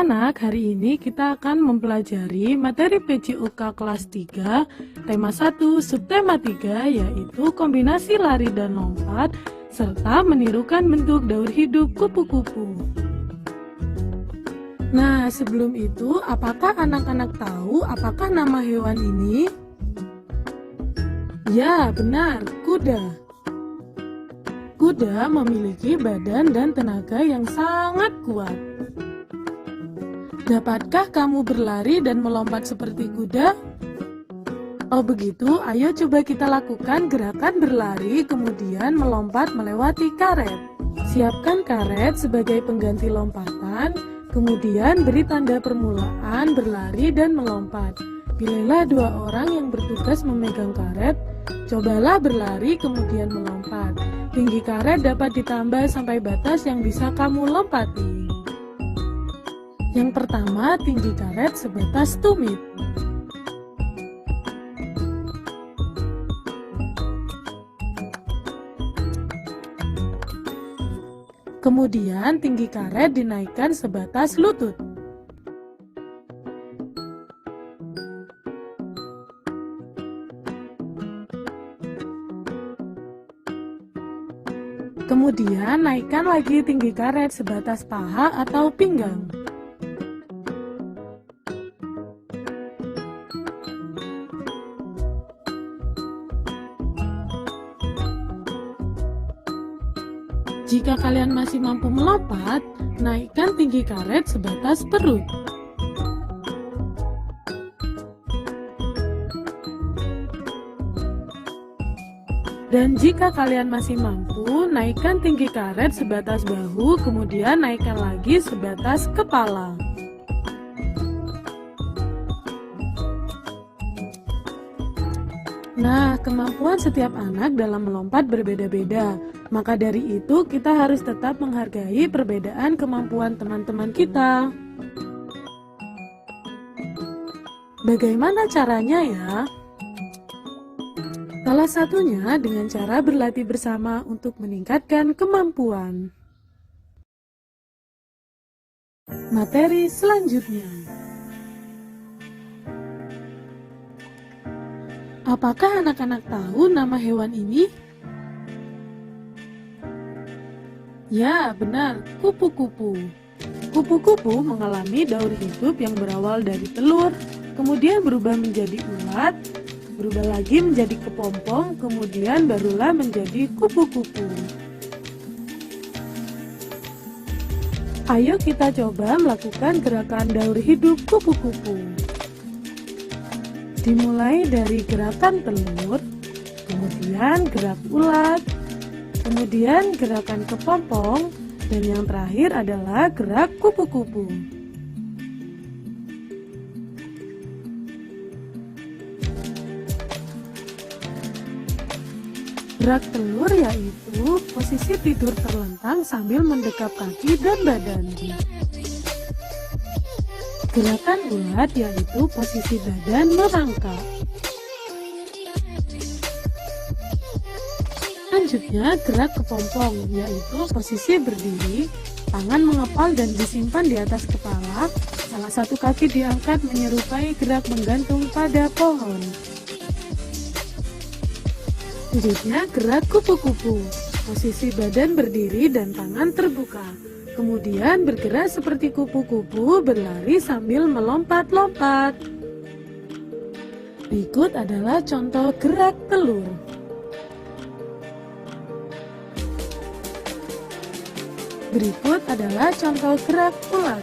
Anak-anak, hari ini kita akan mempelajari materi PJOK kelas 3, tema 1, subtema 3, yaitu kombinasi lari dan lompat, serta menirukan bentuk daur hidup kupu-kupu. Nah, sebelum itu, apakah anak-anak tahu apakah nama hewan ini? Ya, benar, kuda. Kuda memiliki badan dan tenaga yang sangat kuat. Dapatkah kamu berlari dan melompat seperti kuda? Oh begitu, ayo coba kita lakukan gerakan berlari kemudian melompat melewati karet. Siapkan karet sebagai pengganti lompatan, kemudian beri tanda permulaan berlari dan melompat. Pilihlah 2 orang yang bertugas memegang karet, cobalah berlari kemudian melompat. Tinggi karet dapat ditambah sampai batas yang bisa kamu lompati. Yang pertama, tinggi karet sebatas tumit. Kemudian tinggi karet dinaikkan sebatas lutut. Kemudian naikkan lagi tinggi karet sebatas paha atau pinggang. Jika kalian masih mampu melompat, naikkan tinggi karet sebatas perut. Dan jika kalian masih mampu, naikkan tinggi karet sebatas bahu, kemudian naikkan lagi sebatas kepala. Nah, kemampuan setiap anak dalam melompat berbeda-beda. Maka dari itu, kita harus tetap menghargai perbedaan kemampuan teman-teman kita. Bagaimana caranya ya? Salah satunya dengan cara berlatih bersama untuk meningkatkan kemampuan. Materi selanjutnya. Apakah anak-anak tahu nama hewan ini? Ya, benar, kupu-kupu. Kupu-kupu mengalami daur hidup yang berawal dari telur, kemudian berubah menjadi ulat, berubah lagi menjadi kepompong, kemudian barulah menjadi kupu-kupu. Ayo kita coba melakukan gerakan daur hidup kupu-kupu. Dimulai dari gerakan telur, kemudian gerak ulat, kemudian gerakan kepompong, dan yang terakhir adalah gerak kupu-kupu. Gerak telur yaitu posisi tidur terlentang sambil mendekap kaki dan badan. Gerakan ulat yaitu posisi badan merangkak. Selanjutnya gerak kepompong yaitu posisi berdiri, tangan mengepal dan disimpan di atas kepala, salah satu kaki diangkat menyerupai gerak menggantung pada pohon. Selanjutnya gerak kupu-kupu, posisi badan berdiri dan tangan terbuka. Kemudian bergerak seperti kupu-kupu berlari sambil melompat-lompat. Berikut adalah contoh gerak telur. Berikut adalah contoh gerak ulat.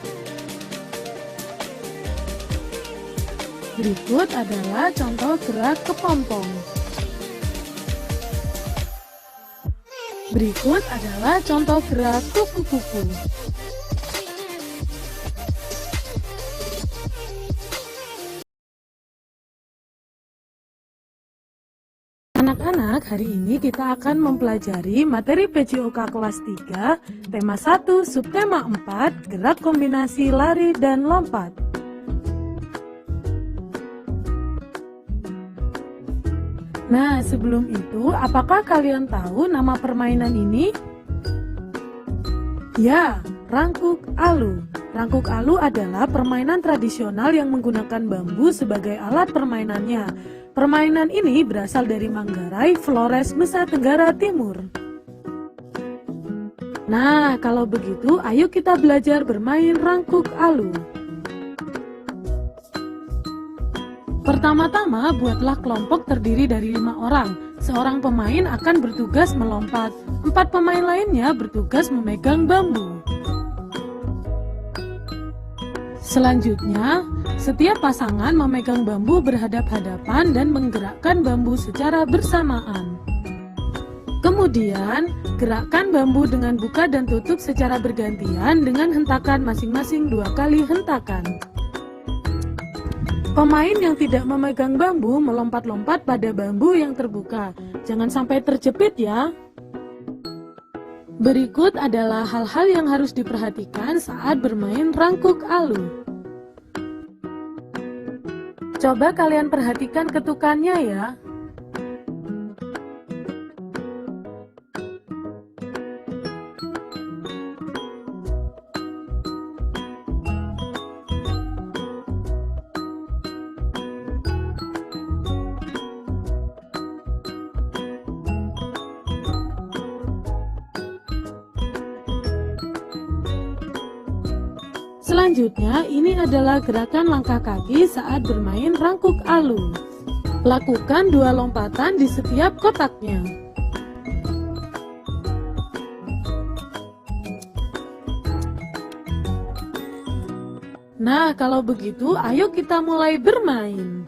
Berikut adalah contoh gerak kepompong. Berikut adalah contoh gerak kupu-kupu. Anak-anak, hari ini kita akan mempelajari materi PJOK kelas 3, tema 1, subtema 4, gerak kombinasi lari dan lompat. Nah, sebelum itu, apakah kalian tahu nama permainan ini? Ya, rangkuk alu. Rangkuk alu adalah permainan tradisional yang menggunakan bambu sebagai alat permainannya. Permainan ini berasal dari Manggarai, Flores, Nusa Tenggara Timur. Nah, kalau begitu, ayo kita belajar bermain rangkuk alu. Pertama-tama, buatlah kelompok terdiri dari 5 orang. Seorang pemain akan bertugas melompat, 4 pemain lainnya bertugas memegang bambu. Selanjutnya, setiap pasangan memegang bambu berhadap-hadapan dan menggerakkan bambu secara bersamaan. Kemudian, gerakkan bambu dengan buka dan tutup secara bergantian dengan hentakan masing-masing 2 kali hentakan. Pemain yang tidak memegang bambu melompat-lompat pada bambu yang terbuka. Jangan sampai terjepit ya. Berikut adalah hal-hal yang harus diperhatikan saat bermain rangkuk alu. Coba kalian perhatikan ketukannya ya. Selanjutnya, ini adalah gerakan langkah kaki saat bermain rangkuk alu. Lakukan 2 lompatan di setiap kotaknya. Nah, kalau begitu, ayo kita mulai bermain.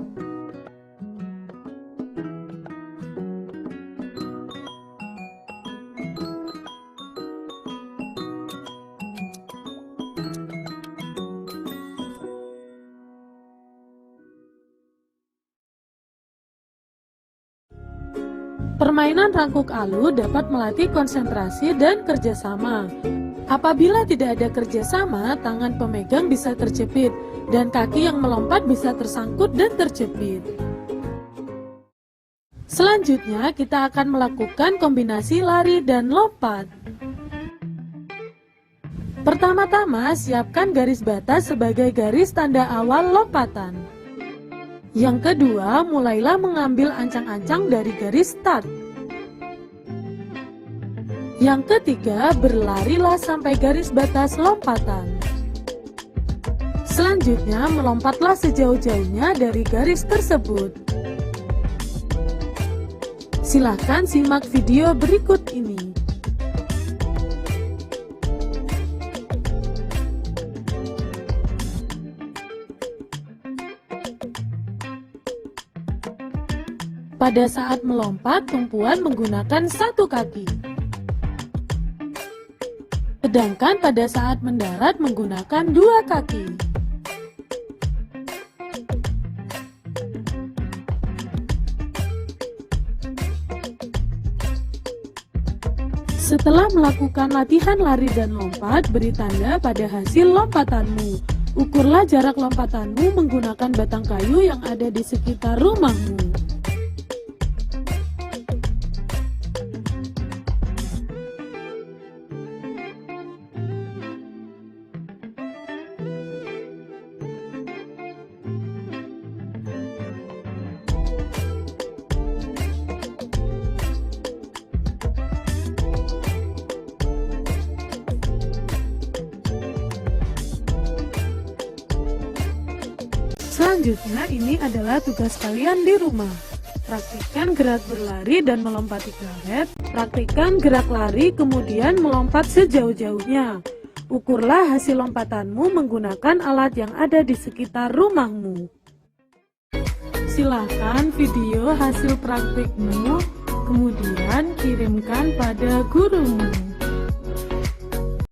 Permainan rangkuk alu dapat melatih konsentrasi dan kerjasama. Apabila tidak ada kerjasama, tangan pemegang bisa terjepit, dan kaki yang melompat bisa tersangkut dan terjepit. Selanjutnya, kita akan melakukan kombinasi lari dan lompat. Pertama-tama, siapkan garis batas sebagai garis tanda awal lompatan. Yang kedua, mulailah mengambil ancang-ancang dari garis start. Yang ketiga, berlarilah sampai garis batas lompatan. Selanjutnya, melompatlah sejauh-jauhnya dari garis tersebut. Silahkan simak video berikut ini. Pada saat melompat, tumpuan menggunakan 1 kaki. Sedangkan pada saat mendarat menggunakan 2 kaki. Setelah melakukan latihan lari dan lompat, beri tanda pada hasil lompatanmu. Ukurlah jarak lompatanmu menggunakan batang kayu yang ada di sekitar rumahmu. Selanjutnya, ini adalah tugas kalian di rumah. Praktikkan gerak berlari dan melompati karet. Praktikkan gerak lari kemudian melompat sejauh-jauhnya. Ukurlah hasil lompatanmu menggunakan alat yang ada di sekitar rumahmu. Silakan video hasil praktikmu, kemudian kirimkan pada gurumu.